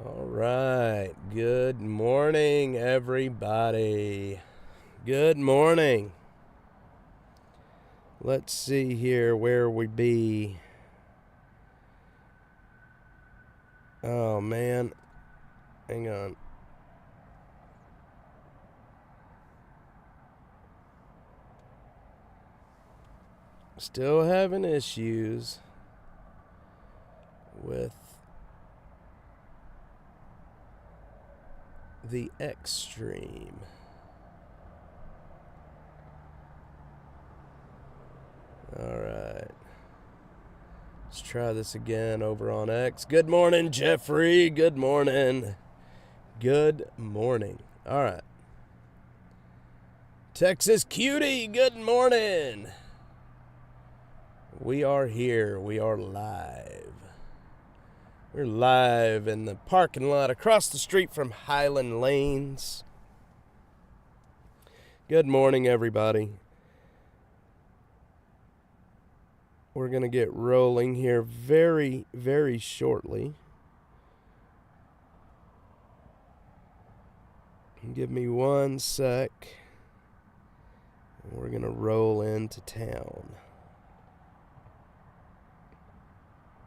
All right. Good morning, everybody. Good morning. Let's see here where we be. Oh, man. Hang on. Still having issues with the Xstream. All right. Let's try this again over on X. Good morning, Jeffrey. Good morning. Good morning. All right. Texas Cutie, good morning. We are here. We are live. We're live in the parking lot across the street from Highland Lanes. Good morning, everybody. We're going to get rolling here very, very shortly. Give me 1 sec. We're going to roll into town.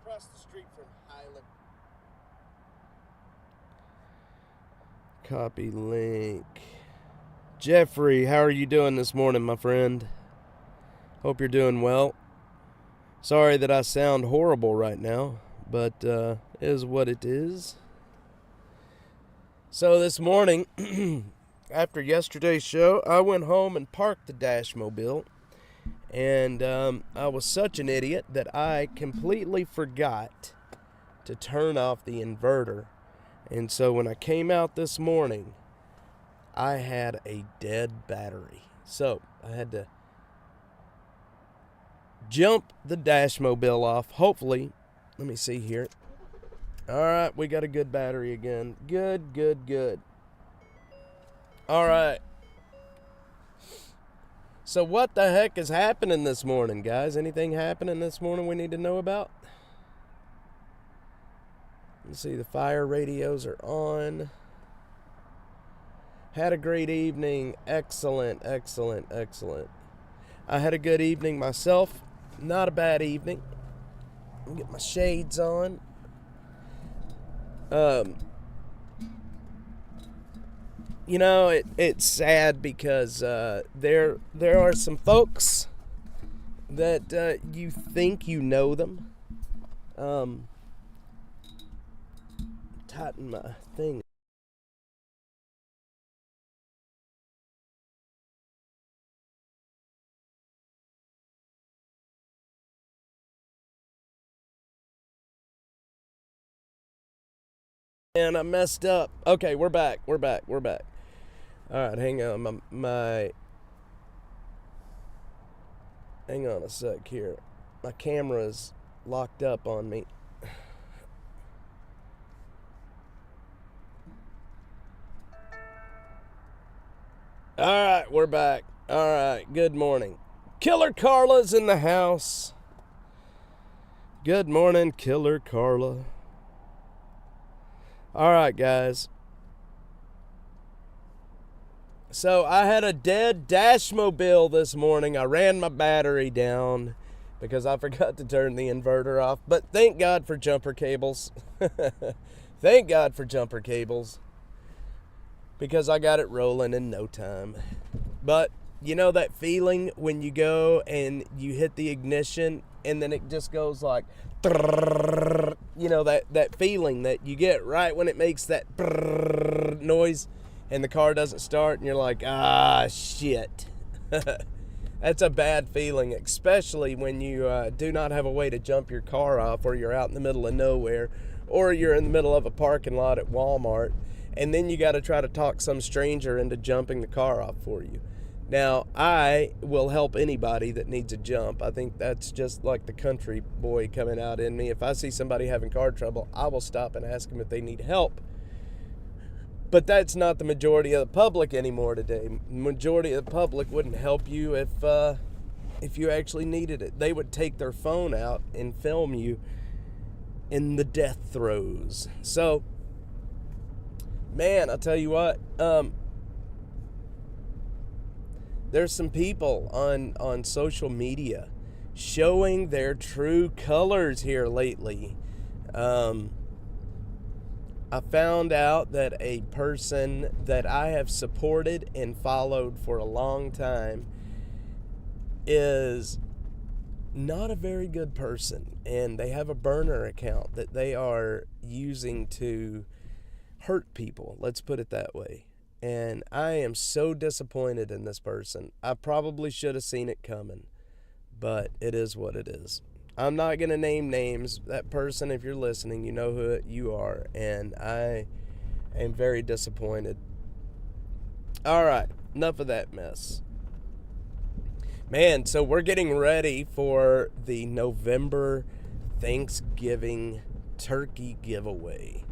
Across the street from Highland. Copy link. Jeffrey, how are you doing this morning, my friend? Hope you're doing well. Sorry that I sound horrible right now, but it is what it is. So this morning, after yesterday's show, I went home and parked the Dashmobile, and I was such an idiot that I completely forgot to turn off the inverter. And so when I came out this morning, I had a dead battery. So I had to jump the Dashmobile off. Hopefully, let me see here. All right, we got a good battery again. Good, good, good. All right. So what the heck is happening this morning, guys? Anything happening this morning we need to know about? You see the fire radios are on. Had a great evening. Excellent, excellent, excellent. I had a good evening myself. Not a bad evening. I'll get my shades on. You know, it's sad because there are some folks that you think you know them. Tighten my thing. And I messed up. Okay, we're back. We're back. All right, hang on. Hang on a sec here. My camera's locked up on me. All right, we're back. All right, good morning. Killer Carla's in the house. Good morning, Killer Carla. All right, guys. So I had a dead Dashmobile this morning. I ran my battery down because I forgot to turn the inverter off. But thank God for jumper cables. Thank God for jumper cables. Because I got it rolling in no time. But you know that feeling when you go and you hit the ignition and then it just goes like, you know, that feeling that you get right when it makes that noise and the car doesn't start and you're like, ah, shit. That's a bad feeling, especially when you do not have a way to jump your car off, or you're out in the middle of nowhere, or you're in the middle of a parking lot at Walmart, and then you got to try to talk some stranger into jumping the car off for you. Now, I will help anybody that needs a jump. I think that's just like the country boy coming out in me. If I see somebody having car trouble, I will stop and ask them if they need help. But that's not the majority of the public anymore today. Majority of the public wouldn't help you if you actually needed it. They would take their phone out and film you in the death throes. So Man, I'll tell you what. There's some people on social media showing their true colors here lately. I found out that a person that I have supported and followed for a long time is not a very good person, and they have a burner account that they are using to hurt people. Let's put it that way. And I am so disappointed in this person. I probably should have seen it coming, but it is what it is. I'm not going to name names. That person, if you're listening, you know who you are, and I am very disappointed. All right, enough of that mess. Man, so we're getting ready for the November Thanksgiving turkey giveaway.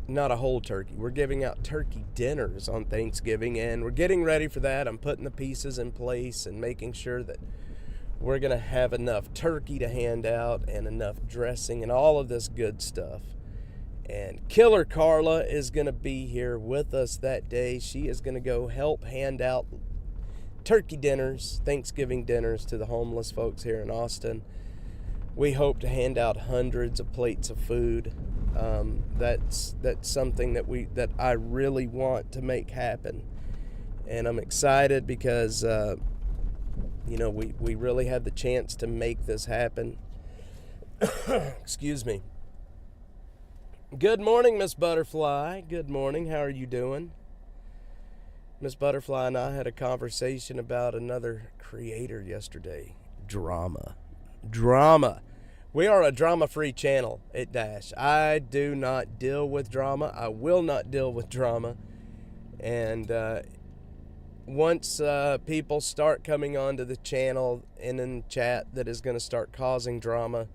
Not a whole turkey. We're giving out turkey dinners on Thanksgiving, and we're getting ready for that. I'm putting the pieces in place and making sure that we're going to have enough turkey to hand out and enough dressing and all of this good stuff. And Killer Carla is going to be here with us that day. She is going to go help hand out turkey dinners, Thanksgiving dinners to the homeless folks here in Austin. We hope to hand out hundreds of plates of food. That's something that I really want to make happen. And I'm excited because we really had the chance to make this happen. Excuse me. Good morning, Miss Butterfly. Good morning. How are you doing? Miss Butterfly and I had a conversation about another creator yesterday. Drama. We are a drama-free channel at Dash. I do not deal with drama. I will not deal with drama. And once people start coming onto the channel and in chat that is going to start causing drama,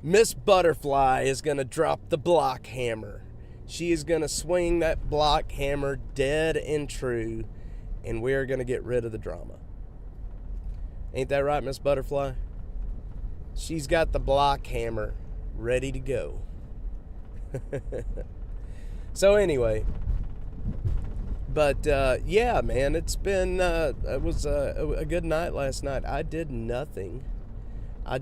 Miss Butterfly is going to drop the block hammer. She is going to swing that block hammer dead and true, and we're going to get rid of the drama. Ain't that right, Miss Butterfly? She's got the block hammer ready to go. So anyway, but yeah, man, it was a good night last night. I did nothing. I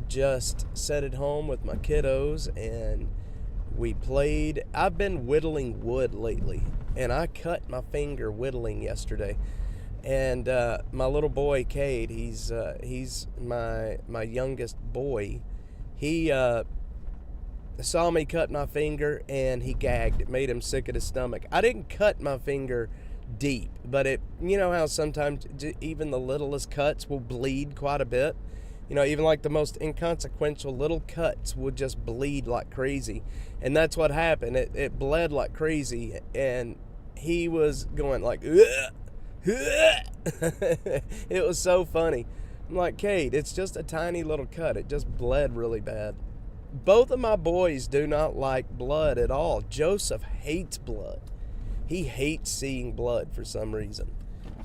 just sat at home with my kiddos and we played. I've been whittling wood lately, and I cut my finger whittling yesterday. And my little boy, Cade, he's my youngest boy. He saw me cut my finger and he gagged. It made him sick at his stomach. I didn't cut my finger deep, but you know how sometimes even the littlest cuts will bleed quite a bit. You know, even like the most inconsequential little cuts would just bleed like crazy. And that's what happened. It bled like crazy, and he was going like, ugh. It was so funny. I'm like, Kate, it's just a tiny little cut. It just bled really bad. Both of my boys do not like blood at all. Joseph hates blood. He hates seeing blood for some reason.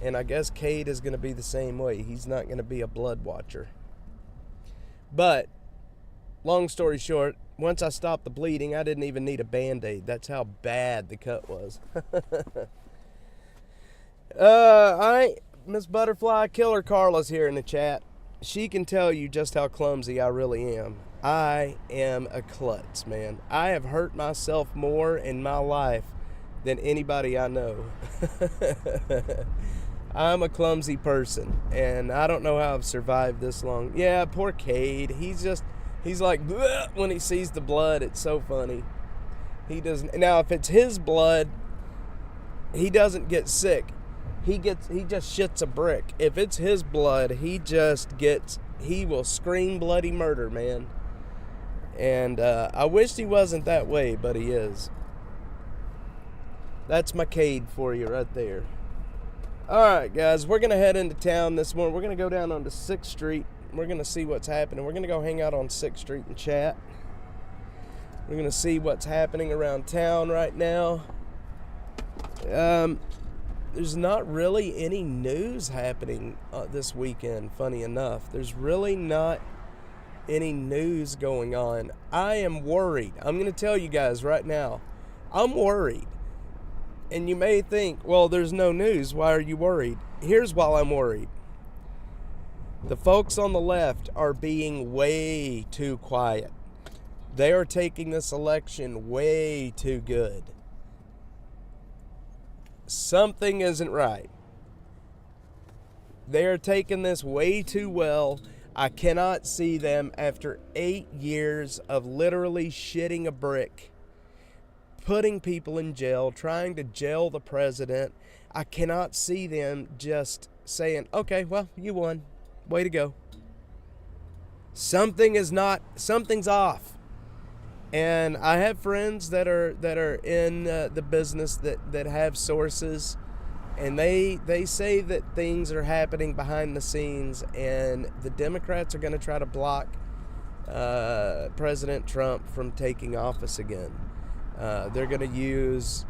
And I guess Kate is going to be the same way. He's not going to be a blood watcher. But, long story short, once I stopped the bleeding, I didn't even need a Band-Aid. That's how bad the cut was. Miss Butterfly, Killer Carla's here in the chat. She can tell you just how clumsy I really am. I am a klutz, man. I have hurt myself more in my life than anybody I know. I'm a clumsy person, and I don't know how I've survived this long. Yeah, poor Cade. He's like, bleh, when he sees the blood. It's so funny. He doesn't. Now, if it's his blood, he doesn't get sick. He just shits a brick. If it's his blood, he will scream bloody murder, man. And I wish he wasn't that way, but he is. That's my Cade for you right there. All right, guys, we're going to head into town this morning. We're going to go down onto 6th Street. We're going to see what's happening. We're going to go hang out on 6th Street and chat. We're going to see what's happening around town right now. There's not really any news happening this weekend, funny enough. There's really not any news going on. I am worried. I'm going to tell you guys right now, I'm worried. And you may think, well, there's no news. Why are you worried? Here's why I'm worried. The folks on the left are being way too quiet. They are taking this election way too good. Something isn't right. They are taking this way too well. I cannot see them after 8 years of literally shitting a brick, putting people in jail, trying to jail the president. I cannot see them just saying, okay, well, you won. Way to go. Something's off. And I have friends that are in the business that have sources, and they say that things are happening behind the scenes, and the Democrats are going to try to block President Trump from taking office again. They're going to use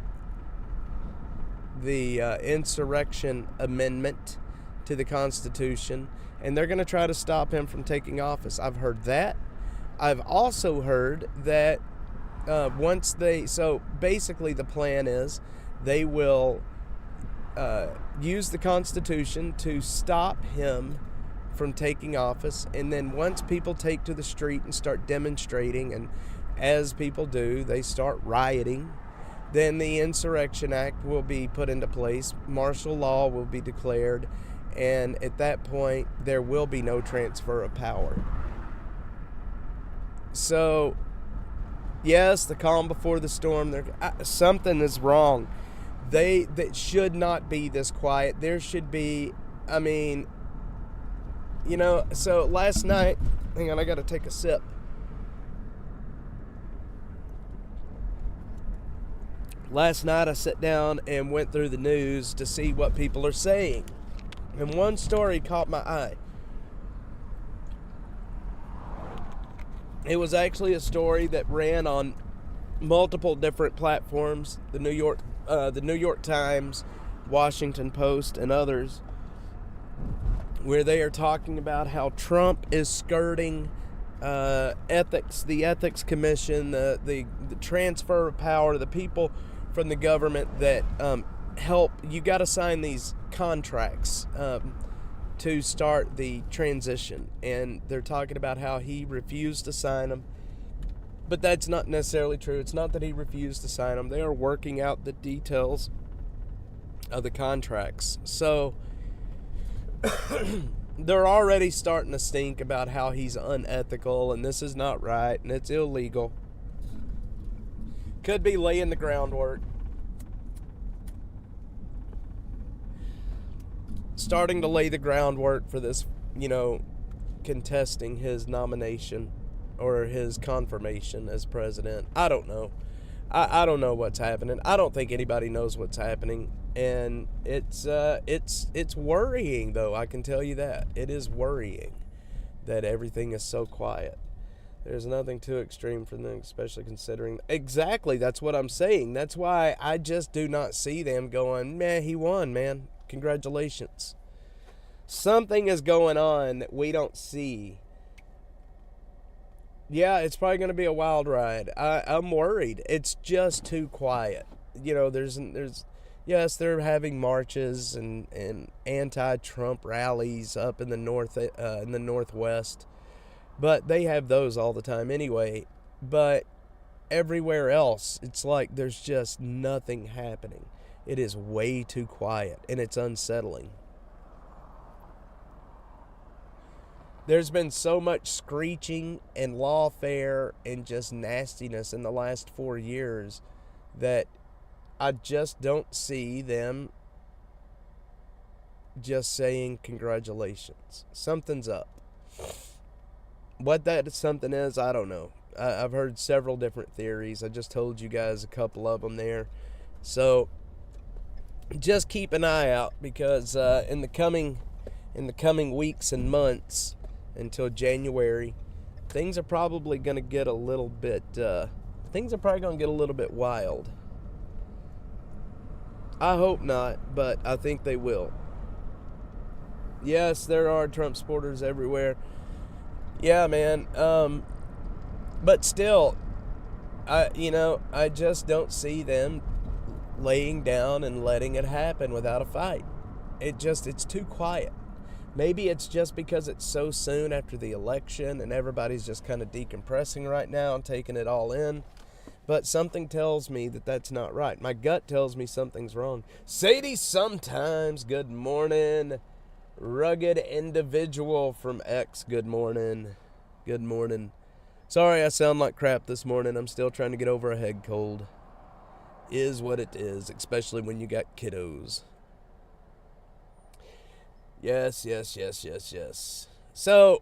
the insurrection amendment to the Constitution, and they're going to try to stop him from taking office. I've heard that. I've also heard that so basically the plan is they will use the Constitution to stop him from taking office, and then once people take to the street and start demonstrating, and as people do, they start rioting, then the Insurrection Act will be put into place, martial law will be declared, and at that point there will be no transfer of power. So, yes, the calm before the storm. Something is wrong. They should not be this quiet. There should be, so last night, hang on, I got to take a sip. Last night I sat down and went through the news to see what people are saying. And one story caught my eye. It was actually a story that ran on multiple different platforms, the New York Times, Washington Post, and others, where they are talking about how Trump is skirting the Ethics Commission, the transfer of power to the people from the government that help. You got to sign these contracts to start the transition, and they're talking about how he refused to sign them, but that's not necessarily true. It's not that he refused to sign them. They are working out the details of the contracts. So they're already starting to stink about how he's unethical and this is not right and it's illegal. Could be laying the groundwork, starting to lay the groundwork for this, contesting his nomination or his confirmation as president. I don't know. I don't know what's happening. I don't think anybody knows what's happening, and it's worrying, though. I can tell you that it is worrying that everything is so quiet. There's nothing too extreme for them, especially considering exactly. That's what I'm saying. That's why I just do not see them going, man, he won, man. Congratulations. Something is going on that we don't see. Yeah, it's probably going to be a wild ride. I'm worried. It's just too quiet. Yes, they're having marches and anti-Trump rallies up in the Northwest, but they have those all the time anyway. But everywhere else, it's like there's just nothing happening. It is way too quiet, and it's unsettling. There's been so much screeching and lawfare and just nastiness in the last 4 years that I just don't see them just saying congratulations. Something's up. What that something is, I don't know. I've heard several different theories. I just told you guys a couple of them there. So just keep an eye out, because in the coming weeks and months until January, things are probably going to get a little bit wild. I hope not, but I think they will. Yes, there are Trump supporters everywhere. Yeah, man. But still, I just don't see them laying down and letting it happen without a fight. It's too quiet. Maybe it's just because it's so soon after the election and everybody's just kind of decompressing right now and taking it all in. But something tells me that that's not right. My gut tells me something's wrong. Sadie, sometimes, good morning. Rugged individual from X, good morning. Good morning. Sorry I sound like crap this morning. I'm still trying to get over a head cold. Is what it is, especially when you got kiddos. Yes. So,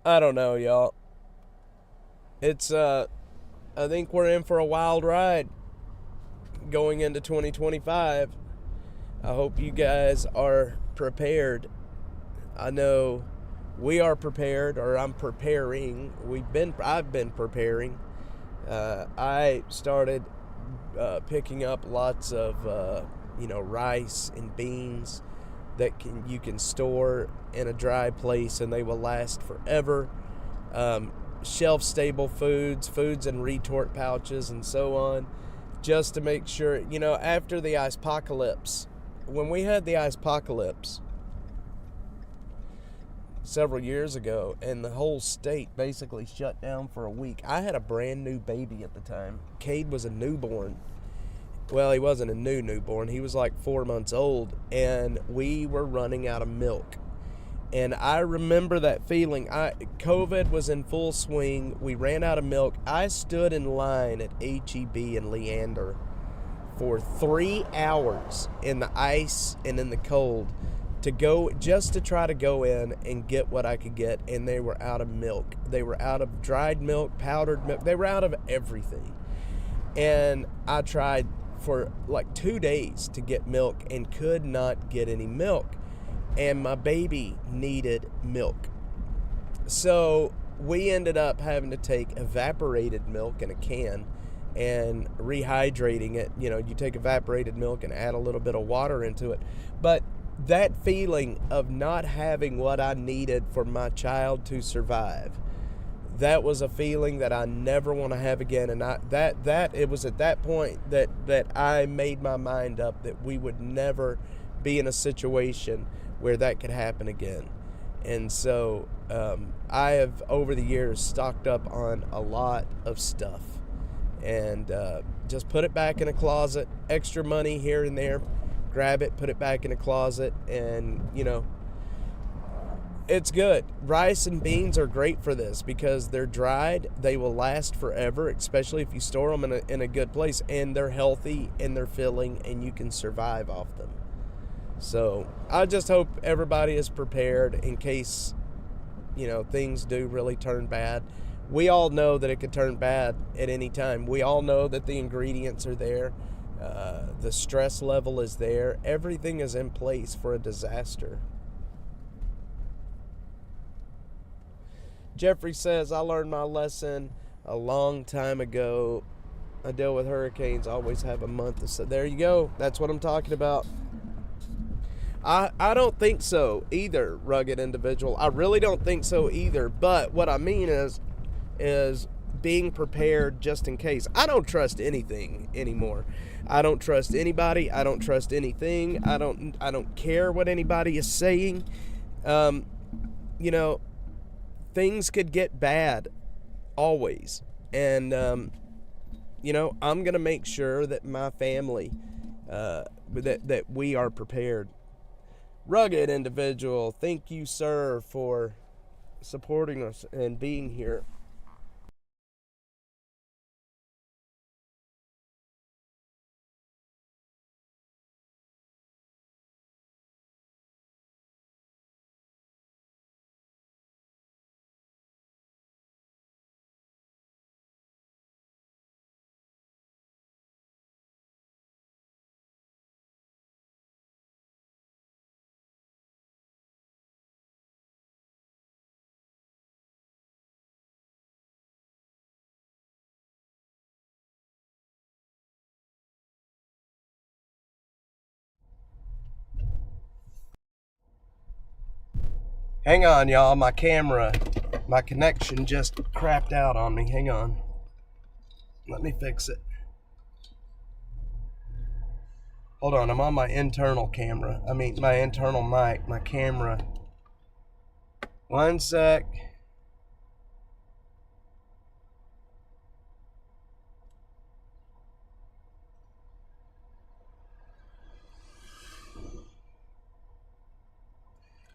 I don't know, y'all. It's, I think we're in for a wild ride going into 2025. I hope you guys are prepared. I know we are prepared, or I'm preparing. I've been preparing. I started picking up lots of rice and beans that you can store in a dry place and they will last forever. Shelf stable foods and retort pouches and so on, just to make sure, after the ice-pocalypse, when we had the ice-pocalypse several years ago and the whole state basically shut down for a week, I had a brand new baby at the time. Cade was a newborn. Well, he wasn't a newborn. He was like 4 months old, and we were running out of milk. And I remember that feeling. COVID was in full swing. We ran out of milk. I stood in line at HEB in Leander for 3 hours in the ice and in the cold to try to go in and get what I could get. And they were out of milk. They were out of dried milk, powdered milk. They were out of everything. And I tried for like 2 days to get milk and could not get any milk. And my baby needed milk. So we ended up having to take evaporated milk in a can and rehydrating it. You take evaporated milk and add a little bit of water into it. But that feeling of not having what I needed for my child to survive, that was a feeling that I never want to have again. And it was at that point that I made my mind up that we would never be in a situation where that could happen again. And so I have, over the years, stocked up on a lot of stuff and just put it back in a closet. Extra money here and there, grab it, put it back in a closet, and it's good. Rice and beans are great for this because they're dried. They will last forever, especially if you store them in a good place, and they're healthy and they're filling and you can survive off them. So I just hope everybody is prepared in case, things do really turn bad. We all know that it could turn bad at any time. We all know that the ingredients are there. The stress level is there. Everything is in place for a disaster. Jeffrey says, I learned my lesson a long time ago. I deal with hurricanes, always have a month. So there you go. That's what I'm talking about. I don't think so either, rugged individual. I really don't think so either. But what I mean is being prepared just in case. I don't trust anything anymore. I don't trust anybody. I don't trust anything. I don't care what anybody is saying. Things could get bad always. And I'm going to make sure that my family that we are prepared. Rugged individual, thank you, sir, for supporting us and being here. Hang on, y'all. My camera My connection just crapped out on me. Hang on. Let me fix it. Hold on, I'm on my internal camera. I mean, my internal mic, my camera. One sec.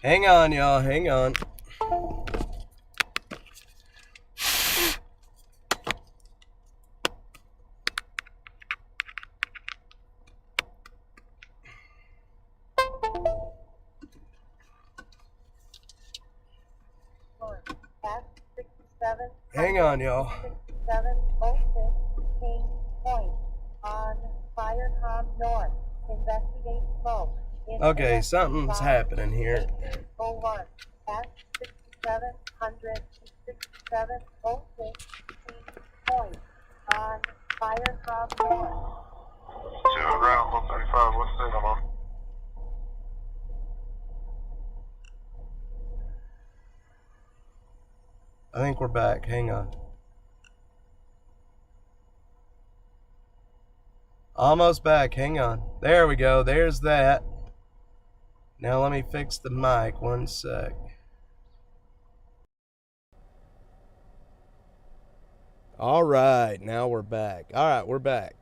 Hang on, y'all, hang on. Hang on, y'all. 6706 King Point on Firecom North. Investigate smoke. Okay, something's happening here. 01 at 6700 6706 King Point on Firecom North. 2 ground, 135, what's the number? I think we're back. Hang on. Almost back. Hang on. There we go. There's that. Now let me fix the mic. One sec. All right. Now we're back. All right. We're back.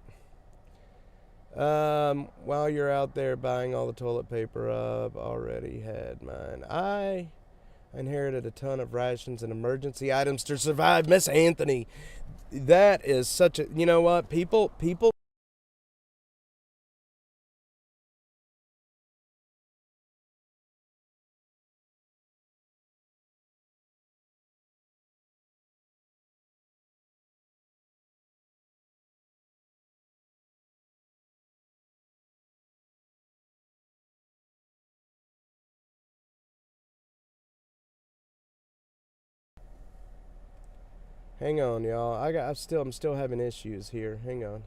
While you're out there buying all the toilet paper, I've already had mine. I inherited a ton of rations and emergency items to survive. Miss Anthony, that is such a, you know what, people hang on, y'all. I'm still having issues here. Hang on.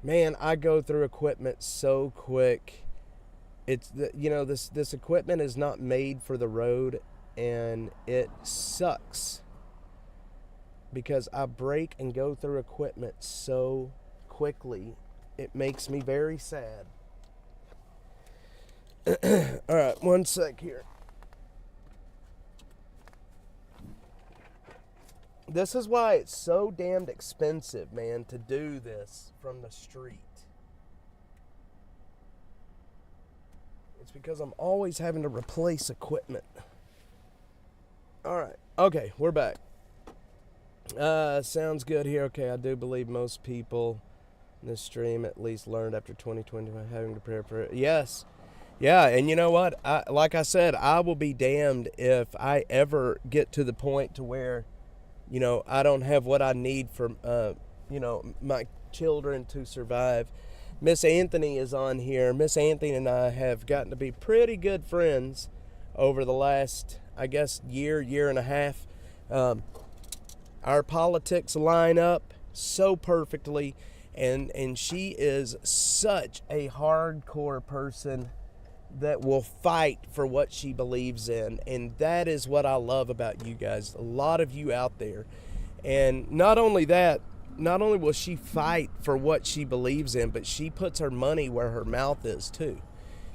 Man, I go through equipment so quick. It's this equipment is not made for the road, and it sucks because I break and go through equipment so quickly. It makes me very sad. All right, one sec here. This is why it's so damned expensive, man, to do this from the street. It's because I'm always having to replace equipment. All right. Okay, we're back. Sounds good here. Okay, I do believe most people in this stream at least learned after 2020 by having to prepare for it. Yes. Yeah, and you know what? Like I said, I will be damned if I ever get to the point to where I don't have what I need for, my children to survive. Miss Anthony is on here. Miss Anthony and I have gotten to be pretty good friends over the last, I guess, year and a half. Our politics line up so perfectly, and she is such a hardcore person that will fight for what she believes in, and that is what I love about you guys, a lot of you out there. And not only will she fight for what she believes in, but she puts her money where her mouth is too.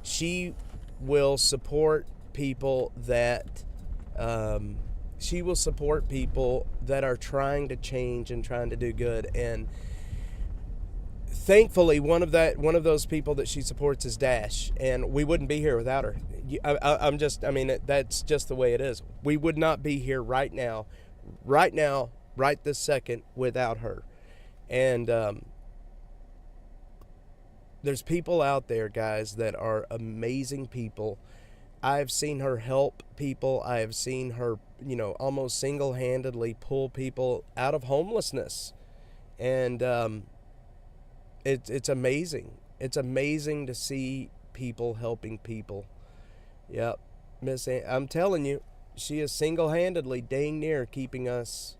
She will support people that are trying to change and trying to do good. And thankfully, one of those people that she supports is Dash, and we wouldn't be here without her. That's just the way it is. We would not be here right now, right this second, without her. And there's people out there, guys, that are amazing people. I've seen her help people. I have seen her, almost single-handedly pull people out of homelessness. And it's amazing. It's amazing to see people helping people. Yep. I'm telling you, she is single-handedly dang near keeping us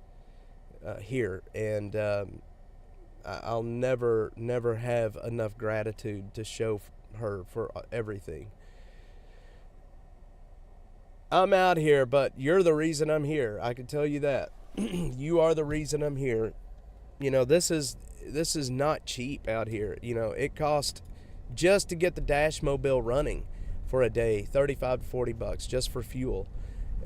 here. And I'll never have enough gratitude to show her for everything. I'm out here, but you're the reason I'm here. I can tell you that. You are the reason I'm here. You know, this is not cheap out here. You know, it cost just to get the Dash Mobile running for a day, $35 to $40 just for fuel.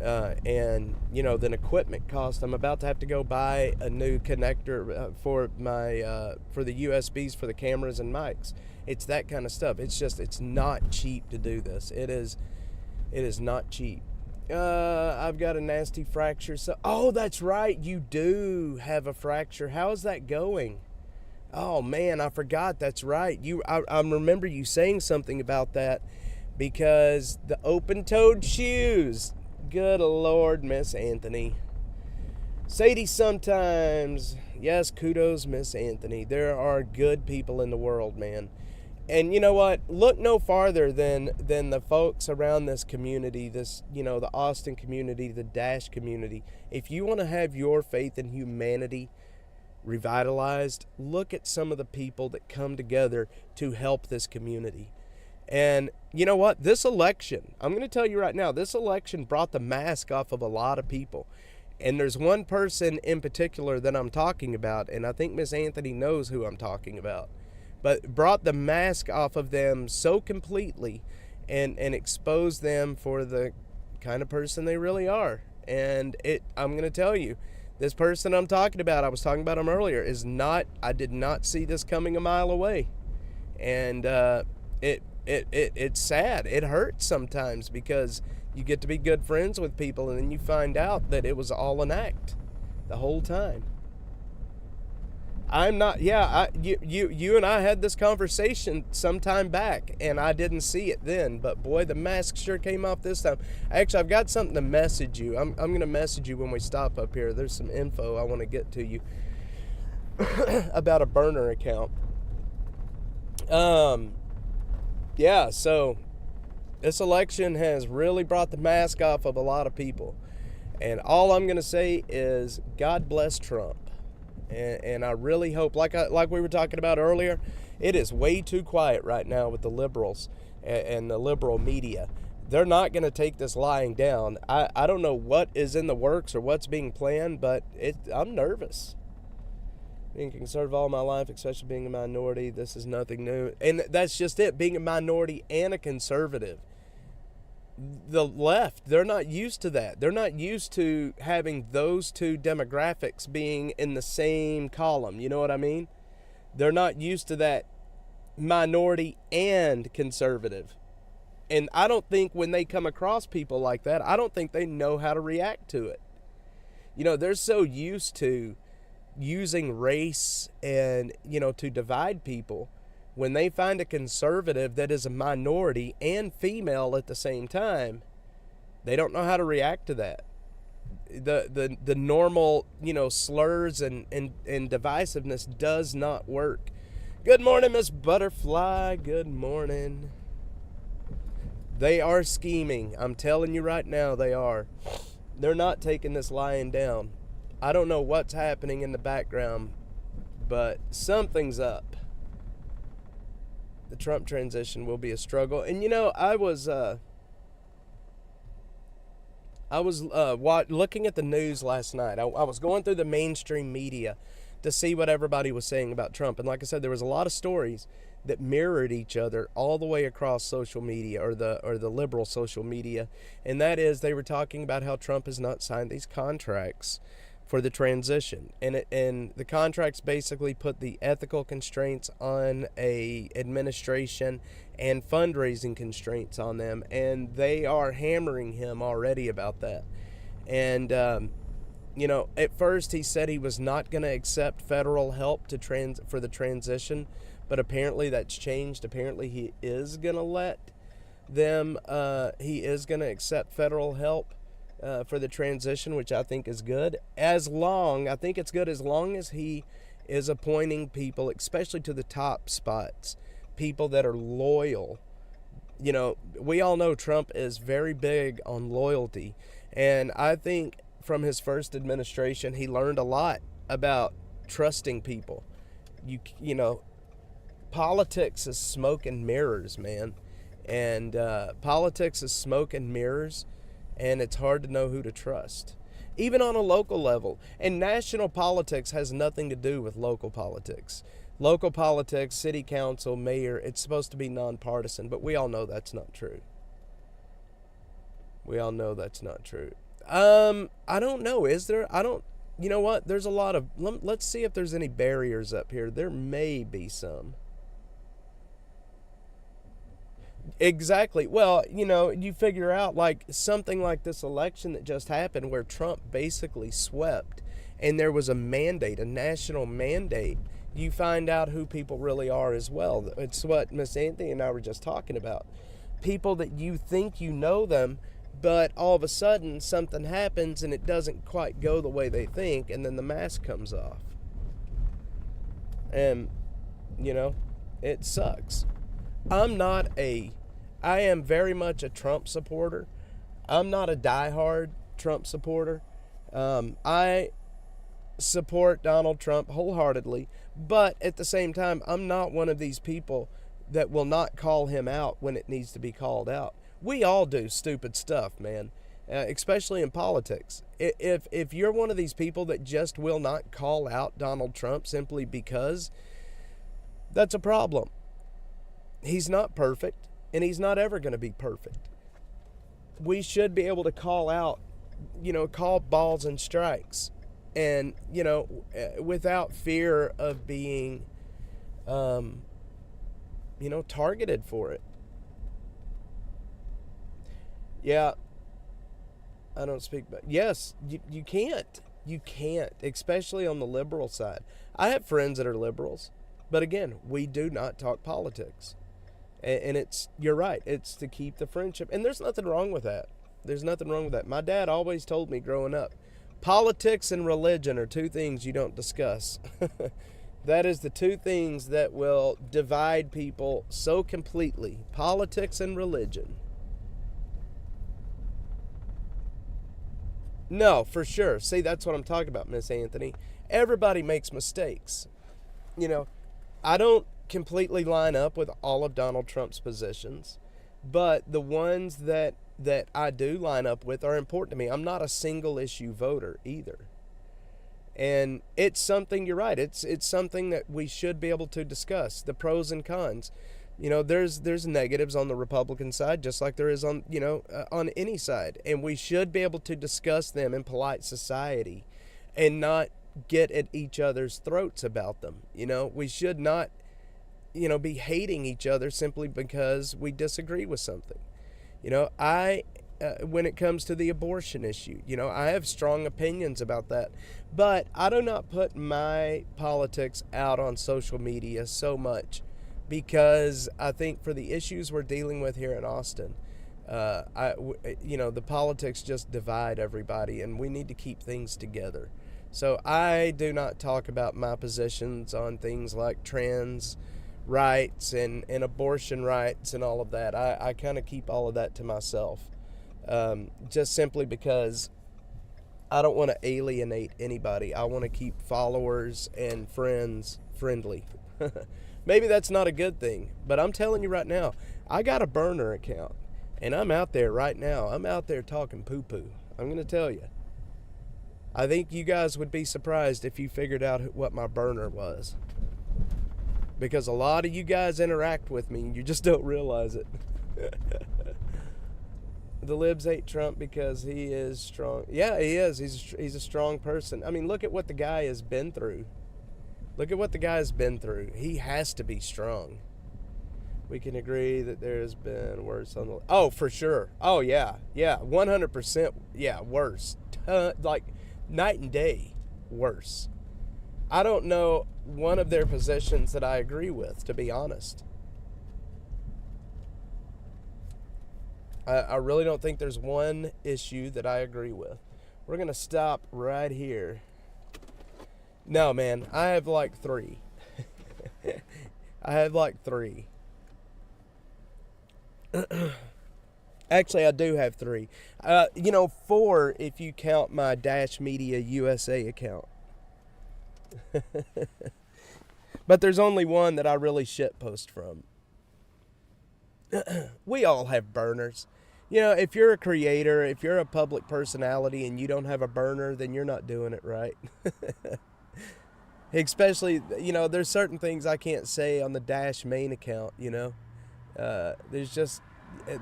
And you know, then equipment cost. I'm about to have to go buy a new connector for the USBs for the cameras and mics. It's that kind of stuff. It's not cheap to do this. It is not cheap. I've got a nasty fracture. So, oh, that's right. You do have a fracture. How is that going? Oh man, I forgot. That's right. I remember you saying something about that because the open-toed shoes. Good Lord, Miss Anthony. Sadie sometimes. Yes, kudos, Miss Anthony. There are good people in the world, man. And you know what? Look no farther than the folks around this community, this, you know, the Austin community, the Dash community. If you want to have your faith in humanity revitalized, look at some of the people that come together to help this community. And you know what? This election, I'm going to tell you right now, this election brought the mask off of a lot of people. And there's one person in particular that I'm talking about, and I think Miss Anthony knows who I'm talking about. But brought the mask off of them so completely and exposed them for the kind of person they really are. And I'm going to tell you, this person I'm talking about, I was talking about him earlier, I did not see this coming a mile away. And it's sad. It hurts sometimes because you get to be good friends with people and then you find out that it was all an act the whole time. I'm not, you and I had this conversation some time back, and I didn't see it then, but boy, the mask sure came off this time. Actually, I've got something to message you. I'm going to message you when we stop up here. There's some info I want to get to you about a burner account. Yeah, so this election has really brought the mask off of a lot of people. And all I'm going to say is God bless Trump. And I really hope, like we were talking about earlier, it is way too quiet right now with the liberals and the liberal media. They're not going to take this lying down. I don't know what is in the works or what's being planned, but I'm nervous. Being conservative all my life, especially being a minority, this is nothing new. And that's just it, being a minority and a conservative. The left, they're not used to that. They're not used to having those two demographics being in the same column. You know what I mean? They're not used to that minority and conservative. And I don't think when they come across people like that, I don't think they know how to react to it. You know, they're so used to using race and, you know, to divide people. When they find a conservative that is a minority and female at the same time, they don't know how to react to that. The normal, you know, slurs and divisiveness does not work. Good morning, Miss Butterfly. Good morning. They are scheming. I'm telling you right now, they are. They're not taking this lying down. I don't know what's happening in the background, but something's up. The Trump transition will be a struggle. And you know, I was looking at the news last night. I was going through the mainstream media to see what everybody was saying about Trump. And like I said, there was a lot of stories that mirrored each other all the way across social media, or the liberal social media. And that is, they were talking about how Trump has not signed these contracts for the transition, and the contracts basically put the ethical constraints on a administration and fundraising constraints on them, and they are hammering him already about that. And you know, at first he said he was not going to accept federal help for the transition, but apparently that's changed. Apparently he is going to let them. He is going to accept federal help for the transition, which I think is good. I think it's good as long as he is appointing people, especially to the top spots, people that are loyal. You know, we all know Trump is very big on loyalty, and I think from his first administration, he learned a lot about trusting people. You know, politics is smoke and mirrors, man, and politics is smoke and mirrors. and it's hard to know who to trust, even on a local level. And national politics has nothing to do with local politics. Local politics, city council, mayor, it's supposed to be nonpartisan, but we all know that's not true. We all know that's not true. I don't know. Is there? You know what? There's a lot of, let's see if there's any barriers up here. There may be some. Exactly. Well, you figure out like something like this election that just happened where Trump basically swept and there was a mandate, a national mandate. You find out who people really are as well. It's what Miss Anthony and I were just talking about. People that you think you know them, but all of a sudden something happens and it doesn't quite go the way they think, and then the mask comes off. And, it sucks. I am very much a Trump supporter. I'm not a diehard Trump supporter. I support Donald Trump wholeheartedly, but at the same time, I'm not one of these people that will not call him out when it needs to be called out. We all do stupid stuff, man, especially in politics. If you're one of these people that just will not call out Donald Trump simply because, that's a problem. He's not perfect, and he's not ever going to be perfect. We should be able to call out, call balls and strikes, and, without fear of being, targeted for it. Yeah, I don't speak, but yes, you can't. You can't, especially on the liberal side. I have friends that are liberals, but again, we do not talk politics. And you're right, it's to keep the friendship. And there's nothing wrong with that. There's nothing wrong with that. My dad always told me growing up, politics and religion are two things you don't discuss. That is the two things that will divide people so completely. Politics and religion. No, for sure. See, that's what I'm talking about, Miss Anthony. Everybody makes mistakes. I don't completely line up with all of Donald Trump's positions, but the ones that I do line up with are important to me. I'm not a single issue voter either. And it's something, you're right, it's something that we should be able to discuss, the pros and cons. There's negatives on the Republican side, just like there is on, on any side. And we should be able to discuss them in polite society and not get at each other's throats about them. We should not, be hating each other simply because we disagree with something. When it comes to the abortion issue, I have strong opinions about that, but I do not put my politics out on social media so much because I think for the issues we're dealing with here in Austin, the politics just divide everybody, and we need to keep things together. So I do not talk about my positions on things like trans rights and abortion rights and all of that. I kind of keep all of that to myself, just simply because I don't want to alienate anybody. I want to keep followers and friends friendly. Maybe that's not a good thing, but I'm telling you right now, I got a burner account, and I'm out there right now. I'm out there talking poo-poo. I'm going to tell you. I think you guys would be surprised if you figured out what my burner was. Because a lot of you guys interact with me, and you just don't realize it. The libs hate Trump because he is strong. Yeah, he is. He's a strong person. I mean, look at what the guy has been through. Look at what the guy's been through. He has to be strong. We can agree that there's been worse on the... Oh, for sure. Oh, yeah. Yeah, 100%. Yeah, worse. Like, night and day worse. I don't know one of their positions that I agree with, to be honest. I really don't think there's one issue that I agree with. We're going to stop right here. No, man, I have like 3. I have like 3. Actually, I do have 3. 4 if you count my Dash Media USA account. But there's only one that I really shitpost from. We all have burners. You know, if you're a creator, if you're a public personality and you don't have a burner, then you're not doing it right. Especially, you know, there's certain things I can't say on the Dash main account, you know. There's just,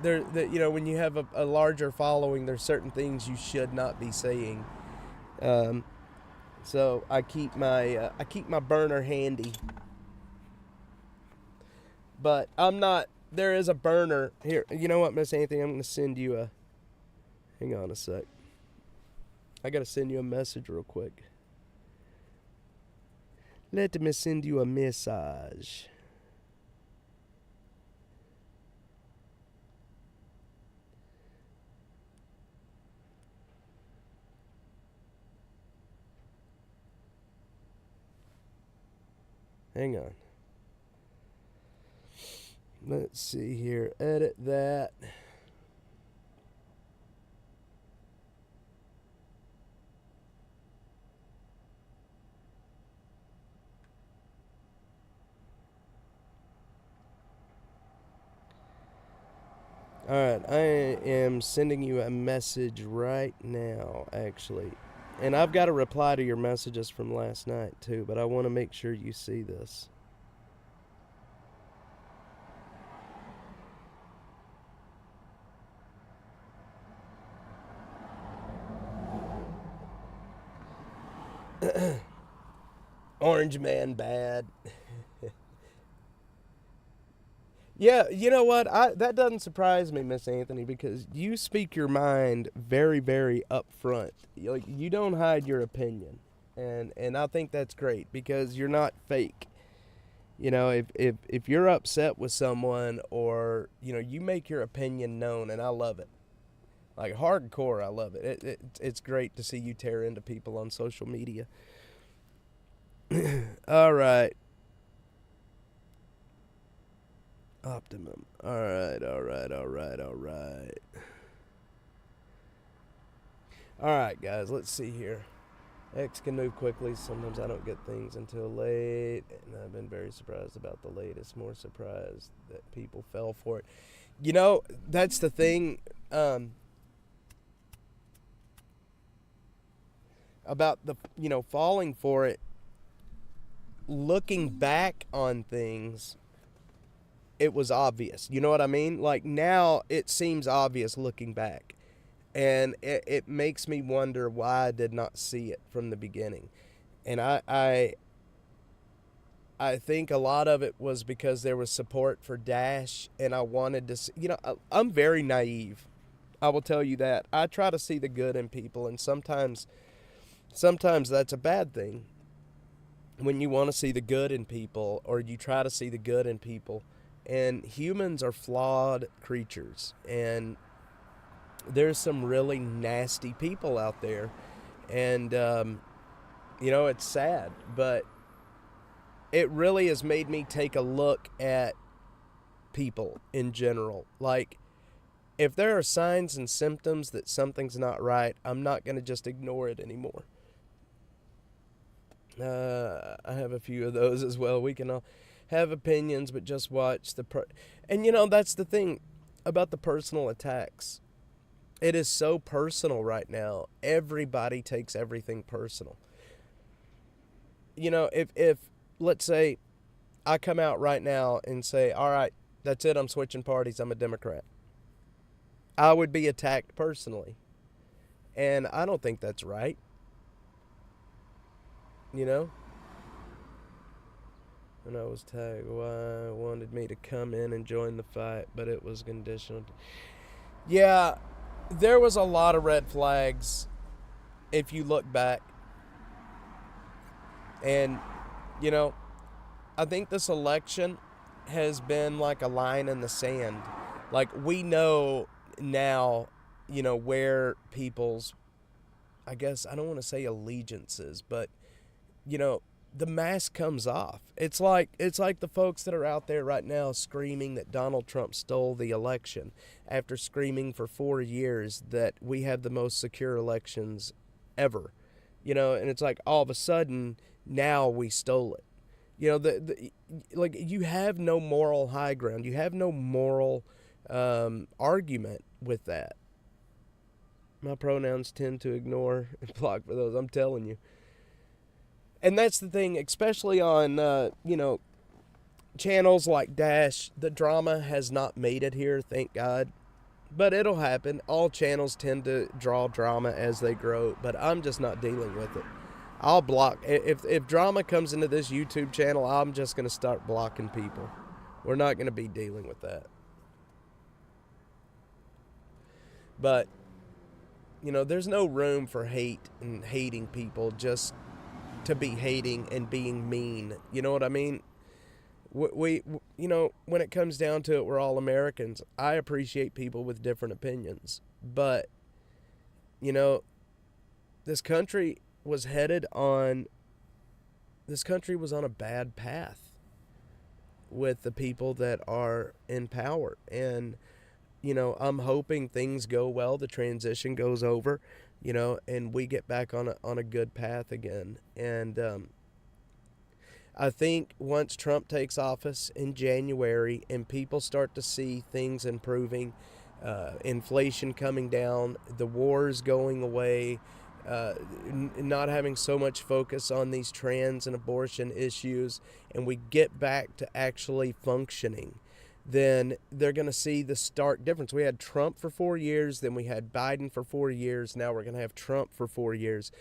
you know, when you have a larger following, there's certain things you should not be saying. So I keep my burner handy. But I'm not, there is a burner here. You know what, Miss Anthony? I'm going to send you a, hang on a sec. I got to send you a message real quick. Let me send you a message. Hang on. Let's see here. Edit that. Alright, I am sending you a message right now, actually. And I've got to reply to your messages from last night, too, but I want to make sure you see this. Orange man bad. Yeah, you know what? That doesn't surprise me, Miss Anthony, because you speak your mind very, very upfront. Like, you don't hide your opinion, and I think that's great because you're not fake. You know, if you're upset with someone, or you know, you make your opinion known, and I love it. Like hardcore, I love it. It's great to see you tear into people on social media. All right. Optimum. All right. All right, guys, let's see here. X can move quickly. Sometimes I don't get things until late, and I've been very surprised about the latest. More surprised that people fell for it. You know, that's the thing about the, you know, falling for it. Looking back on things, it was obvious. You know what I mean? Like, now it seems obvious looking back. And it makes me wonder why I did not see it from the beginning. And I think a lot of it was because there was support for Dash, and I wanted to see, you know, I'm very naive. I will tell you that. I try to see the good in people, and sometimes that's a bad thing. When you want to see the good in people, or you try to see the good in people, and humans are flawed creatures, and there's some really nasty people out there, and you know, it's sad, but it really has made me take a look at people in general. Like, if there are signs and symptoms that something's not right, I'm not going to just ignore it anymore. I have a few of those as well. We can all have opinions, but just watch and you know, that's the thing about the personal attacks. It is so personal right now. Everybody takes everything personal. You know, if let's say I come out right now and say, all right, that's it, I'm switching parties, I'm a Democrat, I would be attacked personally. And I don't think that's right. You know? And I was tagged, why wanted me to come in and join the fight, but it was conditional. Yeah, there was a lot of red flags if you look back. And, you know, I think this election has been like a line in the sand. Like, we know now, you know, where people's, I guess, I don't want to say allegiances, but, you know, the mask comes off. It's like the folks that are out there right now screaming that Donald Trump stole the election after screaming for 4 years that we have the most secure elections ever. You know, and it's like all of a sudden now we stole it. You know, like, you have no moral high ground. You have no moral argument with that. My pronouns tend to ignore and block for those, I'm telling you. And that's the thing, especially on, channels like Dash. The drama has not made it here, thank God. But it'll happen. All channels tend to draw drama as they grow, but I'm just not dealing with it. I'll block. If drama comes into this YouTube channel, I'm just going to start blocking people. We're not going to be dealing with that. But, there's no room for hate and hating people just to be hating and being mean. You know what I mean? We when it comes down to it, we're all Americans. I appreciate people with different opinions. But, this country was on a bad path with the people that are in power. And, I'm hoping things go well, the transition goes over, and we get back on a good path again. And I think once Trump takes office in January and people start to see things improving, inflation coming down, the wars going away, not having so much focus on these trans and abortion issues, and we get back to actually functioning, then they're going to see the stark difference. We had Trump for 4 years, then we had Biden for 4 years, now we're going to have Trump for 4 years.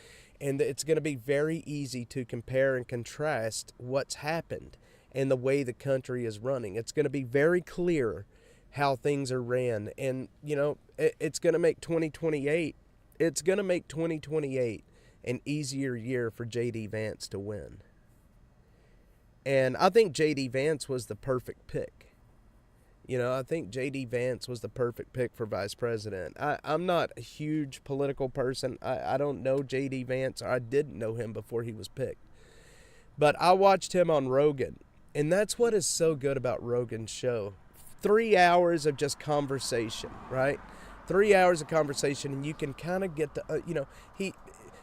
And it's going to be very easy to compare and contrast what's happened and the way the country is running. It's going to be very clear how things are ran. And, it's going to make 2028, an easier year for J.D. Vance to win. And I think J.D. Vance was the perfect pick. I think J.D. Vance was the perfect pick for vice president. I'm not a huge political person. I don't know J.D. Vance, or I didn't know him before he was picked. But I watched him on Rogan, and that's what is so good about Rogan's show. 3 hours of just conversation, right? 3 hours of conversation, and you can kind of get to,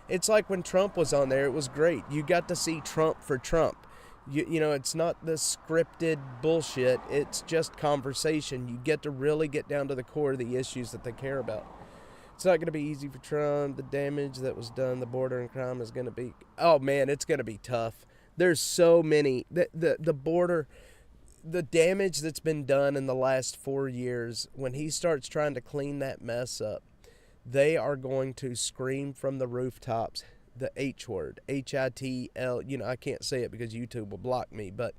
it's like when Trump was on there, it was great. You got to see Trump for Trump. It's not the scripted bullshit. It's just conversation. You get to really get down to the core of the issues that they care about. It's not going to be easy for Trump. The damage that was done, the border and crime is going to be, oh man, it's going to be tough. There's so many, the border, the damage that's been done in the last 4 years, when he starts trying to clean that mess up, they are going to scream from the rooftops. The H word, H-I-T-L, I can't say it because YouTube will block me, but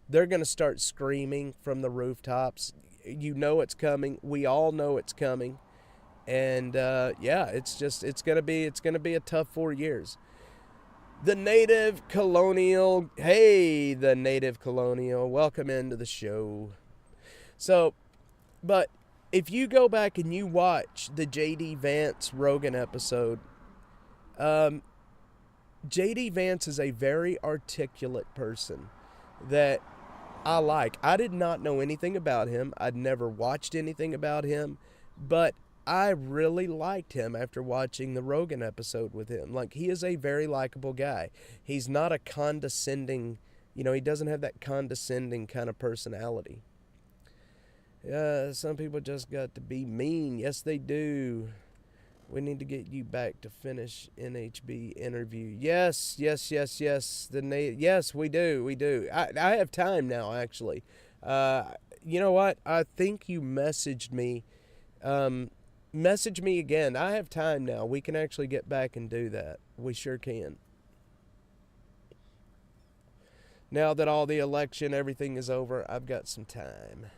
they're going to start screaming from the rooftops. It's coming. We all know it's coming. And, it's going to be a tough 4 years. The Native Colonial, welcome into the show. So, but if you go back and you watch the J.D. Vance Rogan episode, J.D. Vance is a very articulate person that I like. I did not know anything about him. I'd never watched anything about him, but I really liked him after watching the Rogan episode with him. Like, he is a very likable guy. He's not a condescending, he doesn't have that condescending kind of personality. Some people just got to be mean. Yes, they do. We need to get you back to finish NHB interview. Yes. Yes, we do. I have time now, actually. You know what? I think you messaged me. Message me again. I have time now. We can actually get back and do that. We sure can. Now that all the election, everything is over, I've got some time.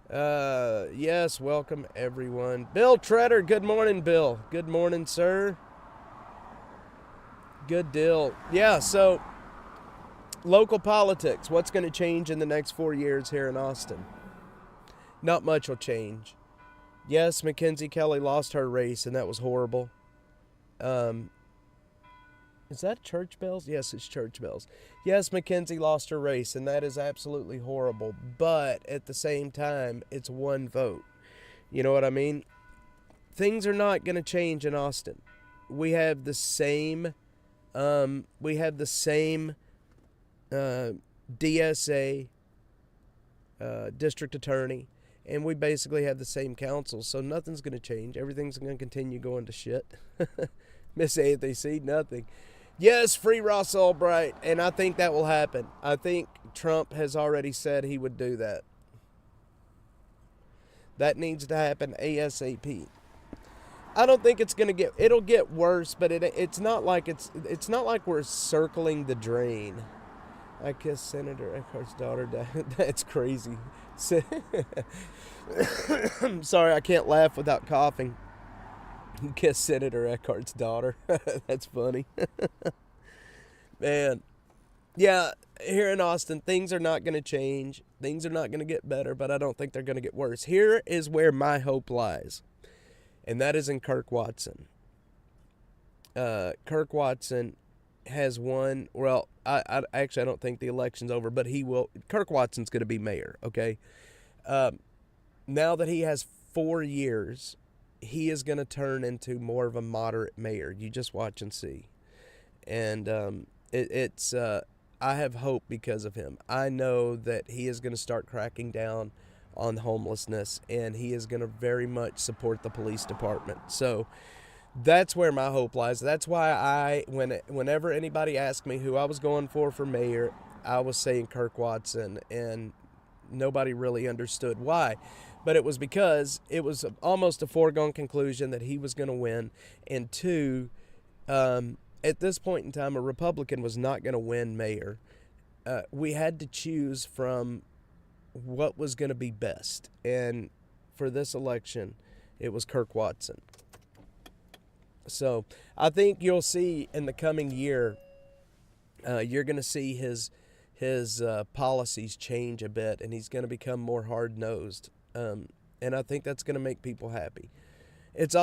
Yes, welcome everyone. Bill Treader, good morning, Bill. Good morning, sir. Good deal. Yeah, so local politics. What's going to change in the next 4 years here in Austin? Not much will change. Yes, Mackenzie Kelly lost her race, and that was horrible. Is that church bells? Yes, it's church bells. Yes, Mackenzie lost her race, and that is absolutely horrible. But at the same time, it's one vote. You know what I mean? Things are not going to change in Austin. We have the same DSA, district attorney, and we basically have the same council, so nothing's going to change. Everything's going to continue going to shit. Miss Anthony C, nothing. Yes, free Ross Ulbright, and I think that will happen. I think Trump has already said he would do that. That needs to happen ASAP. I don't think it's gonna get. It'll get worse, but it's not like it's not like we're circling the drain. I kiss Senator Eckhart's daughter. That's crazy. I'm sorry, I can't laugh without coughing. Kiss Senator Eckhart's daughter. That's funny. Man, yeah. Here in Austin, things are not going to change. Things are not going to get better, but I don't think they're going to get worse. Here is where my hope lies, and that is in Kirk Watson. Kirk Watson has won. Well, I actually I don't think the election's over, but he will. Kirk Watson's going to be mayor. Okay. Now that he has 4 years, he is going to turn into more of a moderate mayor. You just watch and see, and I have hope because of him. I know that he is going to start cracking down on homelessness, and he is going to very much support the police department. So that's where my hope lies. That's why whenever anybody asked me who I was going for mayor, I was saying Kirk Watson, and nobody really understood why. But it was because it was almost a foregone conclusion that he was going to win, and two, at this point in time, a Republican was not going to win mayor. We had to choose from what was going to be best. And for this election, it was Kirk Watson. So I think you'll see in the coming year, you're going to see his policies change a bit, and he's going to become more hard-nosed. And I think that's going to make people happy. It's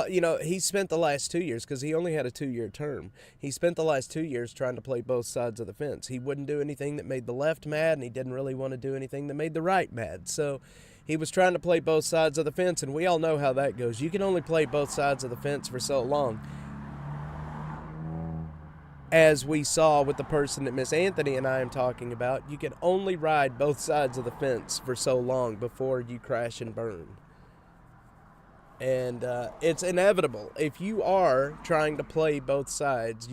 he spent the last 2 years, because he only had a 2-year term. He spent the last 2 years trying to play both sides of the fence. He wouldn't do anything that made the left mad, and he didn't really want to do anything that made the right mad. So he was trying to play both sides of the fence, and we all know how that goes. You can only play both sides of the fence for so long. As we saw with the person that Miss Anthony and I am talking about, you can only ride both sides of the fence for so long before you crash and burn. And it's inevitable. If you are trying to play both sides,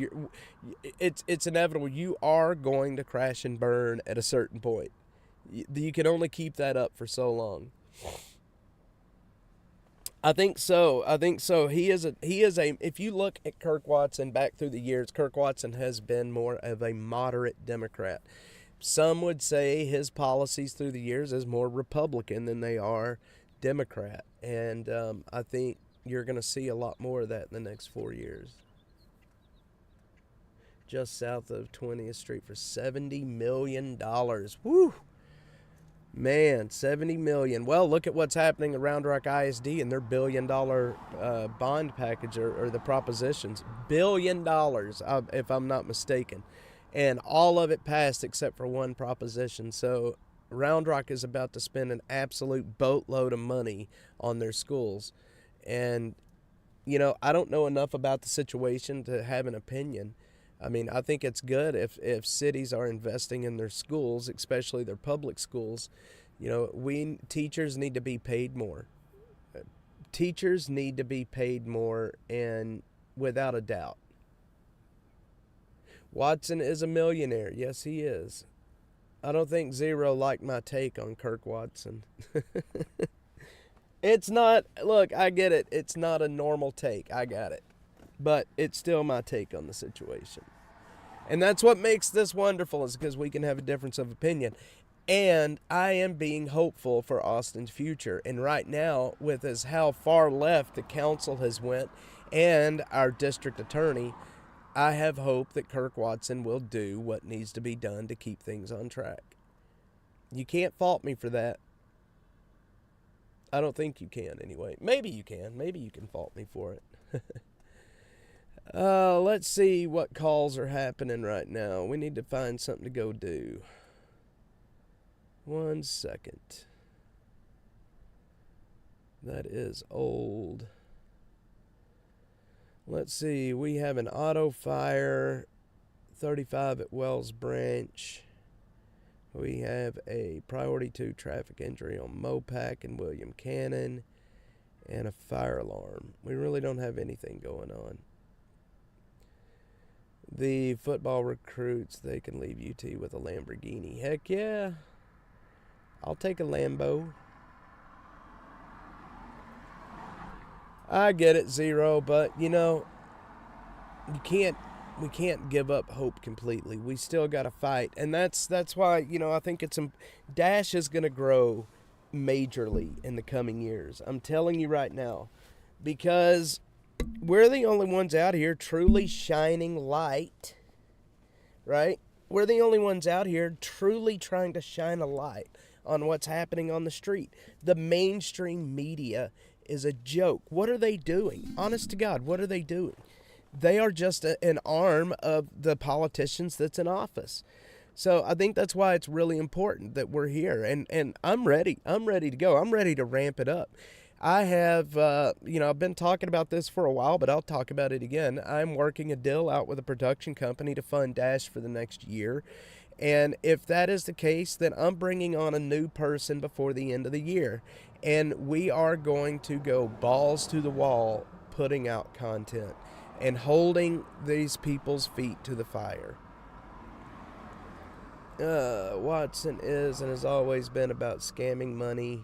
it's inevitable. You are going to crash and burn at a certain point. You can only keep that up for so long. I think so. He is a. If you look at Kirk Watson back through the years, Kirk Watson has been more of a moderate Democrat. Some would say his policies through the years is more Republican than they are Democrat, and I think you're going to see a lot more of that in the next 4 years. Just south of 20th Street for $70 million. Woo! Man, $70 million. Well, look at what's happening at Round Rock ISD and their $1 billion bond package or the propositions. $1 billion, if I'm not mistaken. And all of it passed except for one proposition. So Round Rock is about to spend an absolute boatload of money on their schools. And, I don't know enough about the situation to have an opinion. I mean, I think it's good if cities are investing in their schools, especially their public schools. Teachers need to be paid more. Teachers need to be paid more, and without a doubt. Watson is a millionaire. Yes, he is. I don't think Zero liked my take on Kirk Watson. It's not, look, I get it. It's not a normal take. I got it. But it's still my take on the situation. And that's what makes this wonderful, is because we can have a difference of opinion. And I am being hopeful for Austin's future. And right now, with how far left the council has went and our district attorney, I have hope that Kirk Watson will do what needs to be done to keep things on track. You can't fault me for that. I don't think you can anyway. Maybe you can. Maybe you can fault me for it. Let's see what calls are happening right now. We need to find something to go do. 1 second. That is old. Let's see. We have an auto fire 35 at Wells Branch. We have a priority 2 traffic injury on Mopac and William Cannon, and a fire alarm. We really don't have anything going on. The football recruits, they can leave UT with a Lamborghini. Heck yeah. I'll take a Lambo. I get it, Zero, but we can't give up hope completely. We still got to fight. And that's why, I think Dash is going to grow majorly in the coming years. I'm telling you right now, because we're the only ones out here truly shining light, right? We're the only ones out here truly trying to shine a light on what's happening on the street. The mainstream media is a joke. What are they doing? Honest to God, what are they doing? They are just an arm of the politicians that's in office. So I think that's why it's really important that we're here. And I'm ready. I'm ready to go. I'm ready to ramp it up. I have, I've been talking about this for a while, but I'll talk about it again. I'm working a deal out with a production company to fund Dash for the next year. And if that is the case, then I'm bringing on a new person before the end of the year. And we are going to go balls to the wall putting out content and holding these people's feet to the fire. Watson is and has always been about scamming money.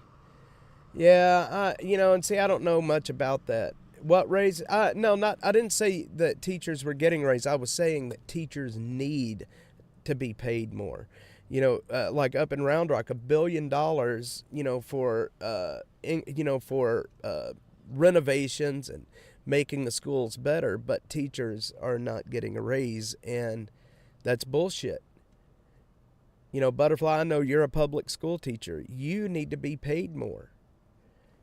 Yeah, and see, I don't know much about that. What raise? I didn't say that teachers were getting raised. I was saying that teachers need to be paid more. Like up in Round Rock, $1 billion, for renovations and making the schools better, but teachers are not getting a raise, and that's bullshit. Butterfly, I know you're a public school teacher. You need to be paid more.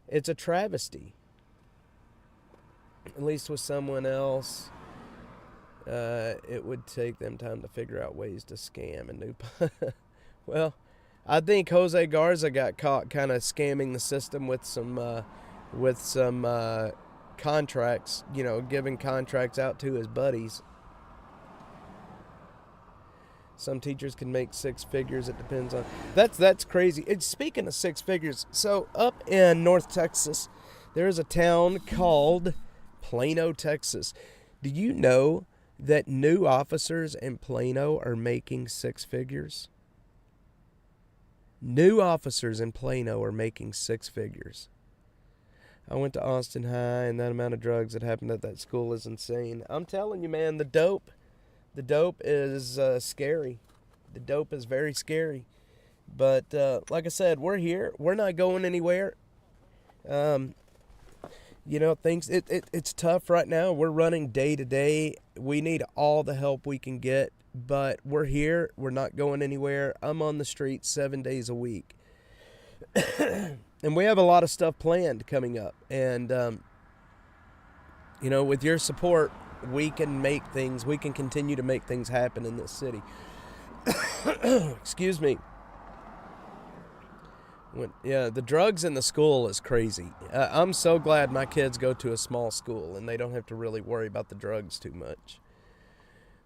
It's a travesty. At least with someone else, it would take them time to figure out ways to scam and new. Well, I think Jose Garza got caught kind of scamming the system with some contracts. Giving contracts out to his buddies. Some teachers can make 6 figures. It depends on... That's crazy. Speaking of 6 figures, so up in North Texas, there is a town called Plano, Texas. Do you know that new officers in Plano are making 6 figures? New officers in Plano are making 6 figures. I went to Austin High, and that amount of drugs that happened at that school is insane. I'm telling you, man, the dope is scary. The dope is very scary. But like I said, we're here. We're not going anywhere. Things it's tough right now. We're running day to day. We need all the help we can get. But we're here. We're not going anywhere. I'm on the street 7 days a week. And we have a lot of stuff planned coming up. And, with your support, we can continue to make things happen in this city. Excuse me. The drugs in the school is crazy. I'm so glad my kids go to a small school and they don't have to really worry about the drugs too much.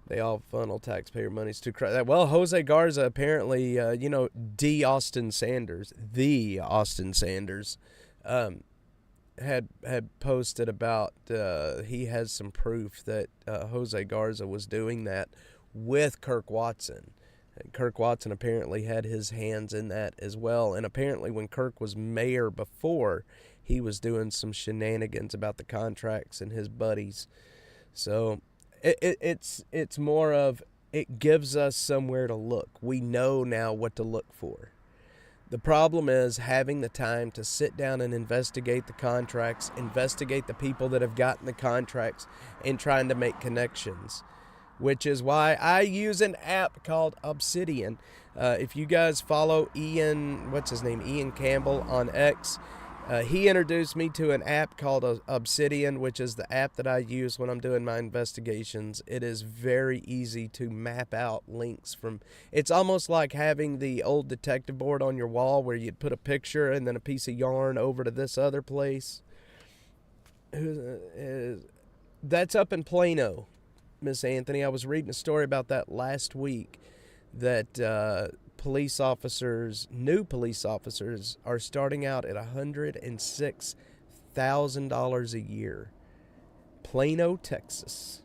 They all funnel taxpayer monies to credit. Well, Jose Garza apparently, the Austin Sanders, had posted about he has some proof that Jose Garza was doing that with Kirk Watson. And Kirk Watson apparently had his hands in that as well. And apparently when Kirk was mayor before, he was doing some shenanigans about the contracts and his buddies. So it's more of, it gives us somewhere to look. We know now what to look for. The problem is having the time to sit down and investigate the contracts, investigate the people that have gotten the contracts, and trying to make connections, which is why I use an app called Obsidian. If you guys follow Ian Campbell on X, he introduced me to an app called Obsidian, which is the app that I use when I'm doing my investigations. It is very easy to map out links from... It's almost like having the old detective board on your wall where you'd put a picture and then a piece of yarn over to this other place. That's up in Plano, Miss Anthony. I was reading a story about that last week, that police officers, new police officers, are starting out at $106,000 a year. Plano, Texas,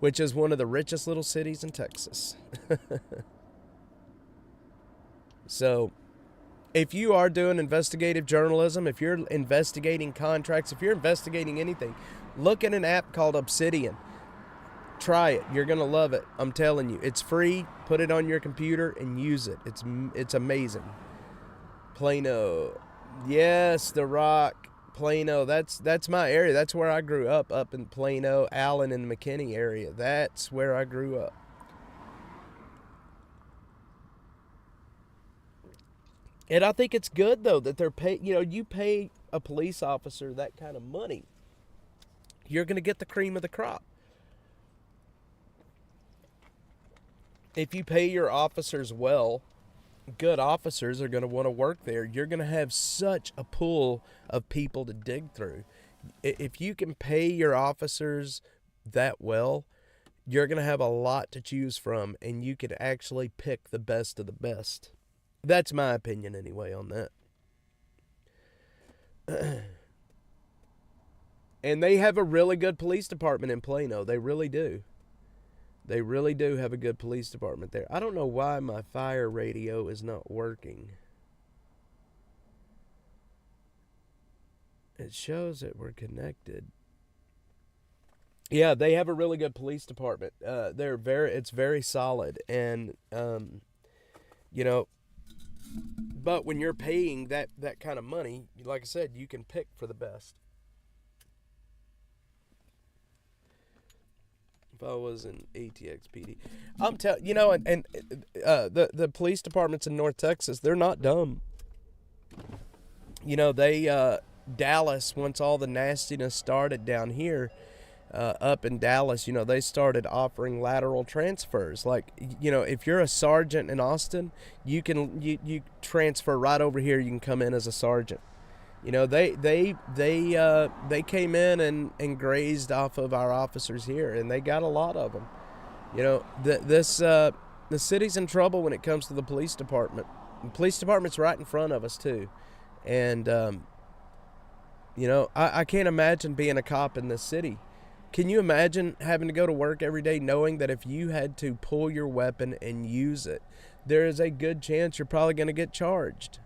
which is one of the richest little cities in Texas. So, if you are doing investigative journalism, if you're investigating contracts, if you're investigating anything, look at an app called Obsidian. Try it. You're going to love it. I'm telling you. It's free. Put it on your computer and use it. It's amazing. Plano. Yes, The Rock. Plano. That's my area. That's where I grew up in Plano, Allen, and McKinney area. That's where I grew up. And I think it's good, though, that they're you pay a police officer that kind of money, you're going to get the cream of the crop. If you pay your officers well, good officers are going to want to work there. You're going to have such a pool of people to dig through. If you can pay your officers that well, you're going to have a lot to choose from, and you can actually pick the best of the best. That's my opinion anyway on that. And they have a really good police department in Plano. They really do. They really do have a good police department there. I don't know why my fire radio is not working. It shows that we're connected. Yeah, they have a really good police department. It's very solid, and but when you're paying that kind of money, like I said, you can pick for the best. If I was in ATXPD, I'm telling the police departments in North Texas, they're not dumb. Dallas, once all the nastiness started down here, up in Dallas, they started offering lateral transfers. Like, if you're a sergeant in Austin, you transfer right over here. You can come in as a sergeant. They came in and grazed off of our officers here, and they got a lot of them. The city's in trouble when it comes to the police department. The police department's right in front of us too, and I can't imagine being a cop in this city. Can you imagine having to go to work every day knowing that if you had to pull your weapon and use it, there is a good chance you're probably going to get charged?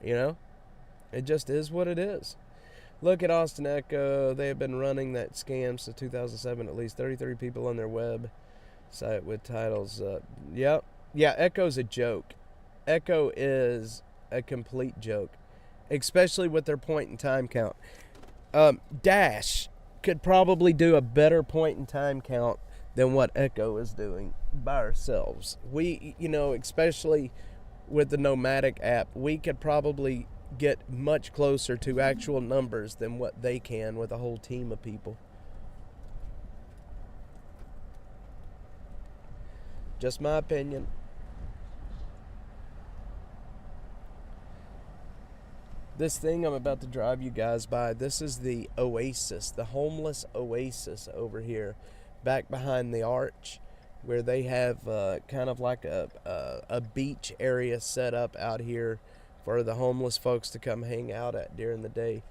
It just is what it is. Look at Austin Echo. They have been running that scam since 2007. At least 33 people on their website with titles. Yeah, Echo's a joke. Echo is a complete joke, especially with their point in time count. Dash could probably do a better point in time count than what Echo is doing by ourselves. We, especially with the Nomadic app, we could probably get much closer to actual numbers than what they can with a whole team of people. Just my opinion. This thing I'm about to drive you guys by, this is the Oasis, the homeless Oasis over here, back behind the arch, where they have kind of like a beach area set up out here for the homeless folks to come hang out at during the day.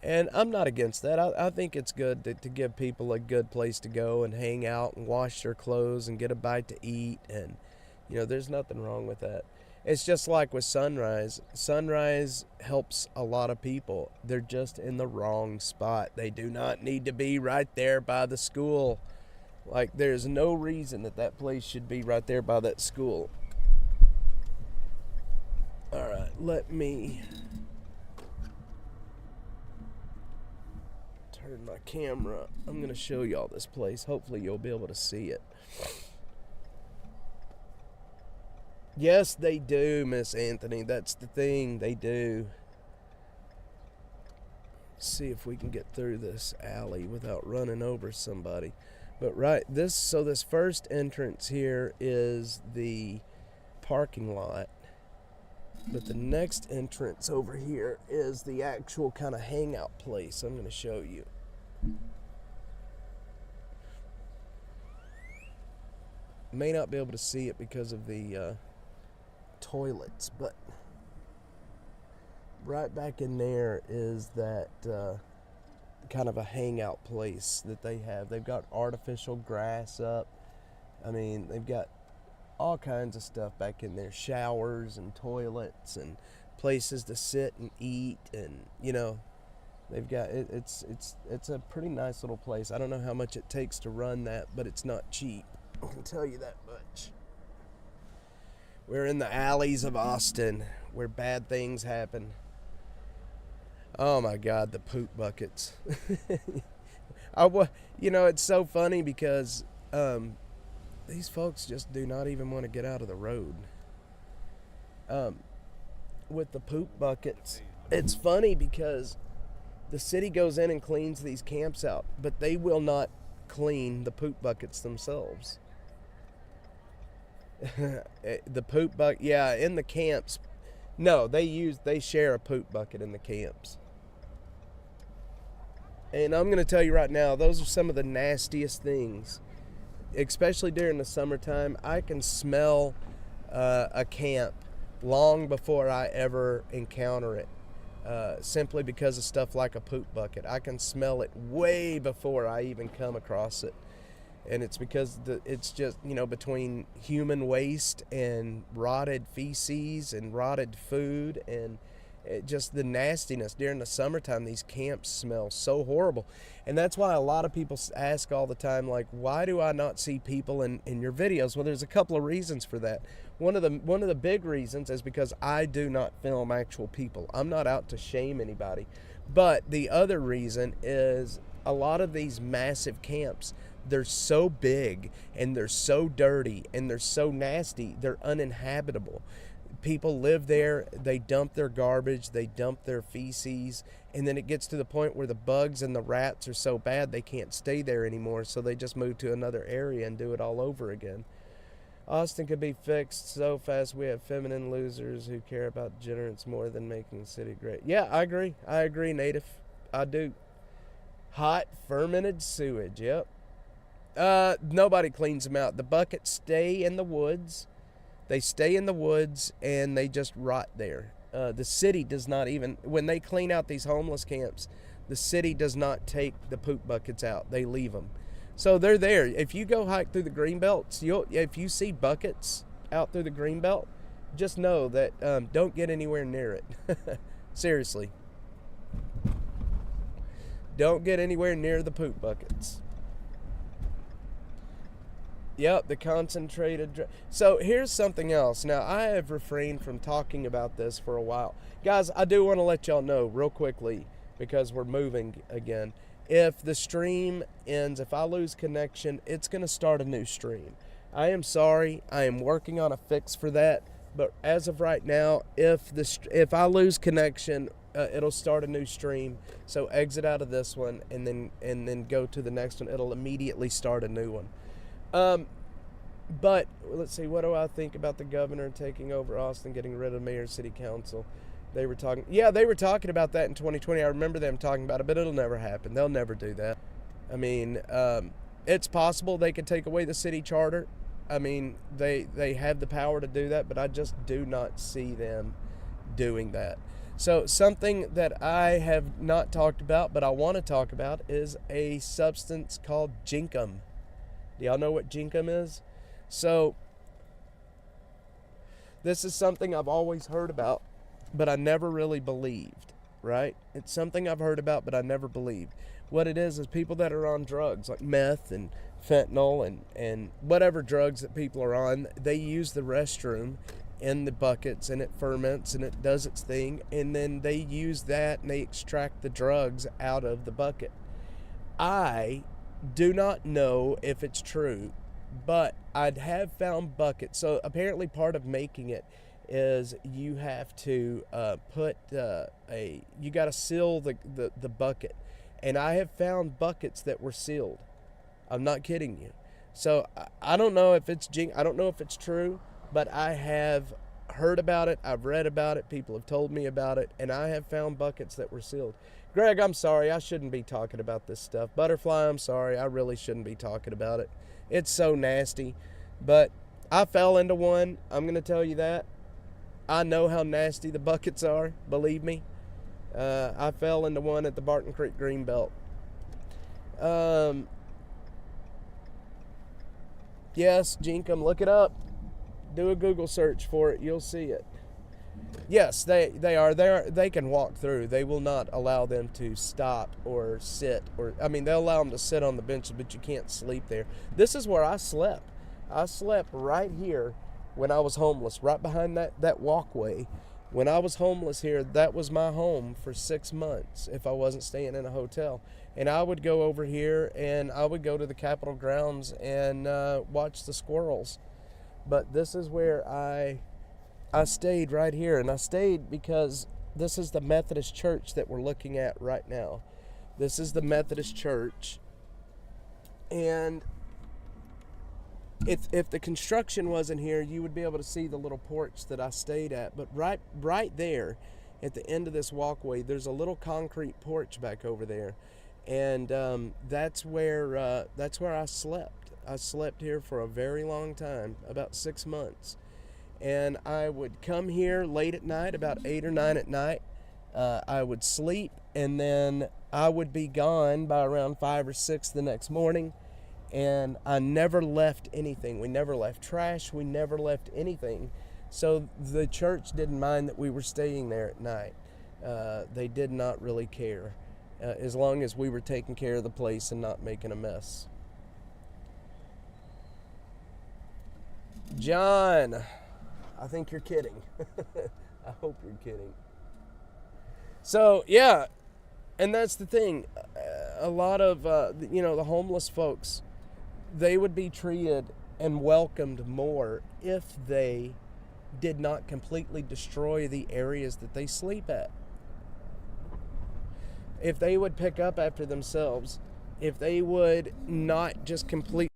And I'm not against that. I think it's good to give people a good place to go and hang out and wash their clothes and get a bite to eat. And, there's nothing wrong with that. It's just like with Sunrise. Sunrise helps a lot of people. They're just in the wrong spot. They do not need to be right there by the school. Like, there's no reason that place should be right there by that school. All right, let me turn my camera. I'm going to show y'all this place. Hopefully you'll be able to see it. Yes, they do, Miss Anthony. That's the thing. They do. Let's see if we can get through this alley without running over somebody. But this first entrance here is the parking lot. But the next entrance over here is the actual kind of hangout place. I'm going to show you. May not be able to see it because of the toilets, but right back in there is that kind of a hangout place that they have. They've got artificial grass up. I mean, they've got all kinds of stuff back in there, showers and toilets and places to sit and eat, and you know, they've got it's a pretty nice little place. I don't know how much it takes to run that, but it's not cheap. I can tell you that much. We're in the alleys of Austin where bad things happen. Oh my God, the poop buckets. You know, it's so funny because these folks just do not even want to get out of the road. With the poop buckets, it's funny because the city goes in and cleans these camps out, but they will not clean the poop buckets themselves. The poop bucket, yeah, in the camps. No, they share a poop bucket in the camps. And I'm going to tell you right now, those are some of the nastiest things, especially during the summertime. I can smell a camp long before I ever encounter it, simply because of stuff like a poop bucket. I can smell it way before I even come across it. And it's because it's just, you know, between human waste and rotted feces and rotted food and just the nastiness during the summertime. These camps smell so horrible. And that's why a lot of people ask all the time, like, why do I not see people in your videos? Well, there's a couple of reasons for that. One of the big reasons is because I do not film actual people. I'm not out to shame anybody. But the other reason is a lot of these massive camps, they're so big and they're so dirty and they're so nasty, they're uninhabitable. People live there, they dump their garbage, they dump their feces, and then it gets to the point where the bugs and the rats are so bad they can't stay there anymore, so they just move to another area and do it all over again. Austin could be fixed so fast. We have feminine losers who care about degenerates more than making the city great. Yeah, I agree, Native. I do. Hot fermented sewage, yep. Nobody cleans them out. The buckets stay in the woods. They stay in the woods and they just rot there. The city does not even, when they clean out these homeless camps, the city does not take the poop buckets out. They leave them. So they're there. If you go hike through the greenbelts, if you see buckets out through the greenbelt, just know that don't get anywhere near it. Seriously. Don't get anywhere near the poop buckets. Yep, the concentrated. So here's something else. Now, I have refrained from talking about this for a while. Guys, I do want to let y'all know real quickly, because we're moving again. If the stream ends, if I lose connection, it's going to start a new stream. I am sorry. I am working on a fix for that. But as of right now, if I lose connection, it'll start a new stream. So exit out of this one and then go to the next one. It'll immediately start a new one. But let's see, what do I think about the governor taking over Austin, getting rid of mayor, city council? They were talking about that in 2020. I remember them talking about it, but it'll never happen. They'll never do that. I mean, it's possible they could take away the city charter. I mean, they have the power to do that, but I just do not see them doing that. So something that I have not talked about, but I want to talk about, is a substance called Jinkum. Do y'all know what Jinkum is? So this is something I've always heard about, but I never really believed, right? It's something I've heard about, but I never believed. What it is people that are on drugs like meth and fentanyl and whatever drugs that people are on, they use the restroom in the buckets and it ferments and it does its thing, and then they use that and they extract the drugs out of the bucket. I do not know if it's true, but I'd have found buckets. So apparently part of making it is you have to you got to seal the bucket. And I have found buckets that were sealed. I'm not kidding you. So I don't know if it's I don't know if it's true, but I have heard about it. I've read about it. People have told me about it, and I have found buckets that were sealed. Greg, I'm sorry. I shouldn't be talking about this stuff. Butterfly, I'm sorry. I really shouldn't be talking about it. It's so nasty. But I fell into one. I'm going to tell you that. I know how nasty the buckets are, believe me. I fell into one at the Barton Creek Greenbelt. Yes, Jinkum, look it up. Do a Google search for it. You'll see it. Yes, they are. They can walk through. They will not allow them to stop or sit. They'll allow them to sit on the benches, but you can't sleep there. This is where I slept. I slept right here when I was homeless, right behind that walkway. When I was homeless here, that was my home for 6 months if I wasn't staying in a hotel. And I would go over here and I would go to the Capitol grounds and watch the squirrels. But this is where I stayed right here. And I stayed because this is the Methodist church that we're looking at right now. This is the Methodist church. And if the construction wasn't here, you would be able to see the little porch that I stayed at. But right there at the end of this walkway, there's a little concrete porch back over there. And that's where I slept. I slept here for a very long time, about 6 months. And I would come here late at night, about 8 or 9 at night. I would sleep, and then I would be gone by around 5 or 6 the next morning. And I never left anything. We never left trash. We never left anything. So the church didn't mind that we were staying there at night. They did not really care, as long as we were taking care of the place and not making a mess. John, I think you're kidding. I hope you're kidding. So, yeah, and that's the thing. A lot of, the homeless folks, they would be treated and welcomed more if they did not completely destroy the areas that they sleep at. If they would pick up after themselves, if they would not just completely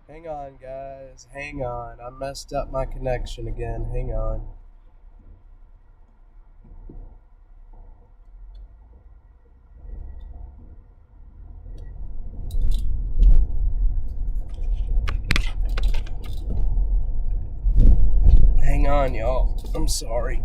Hang on, guys. Hang on. I messed up my connection again. Hang on. Hang on, y'all. I'm sorry.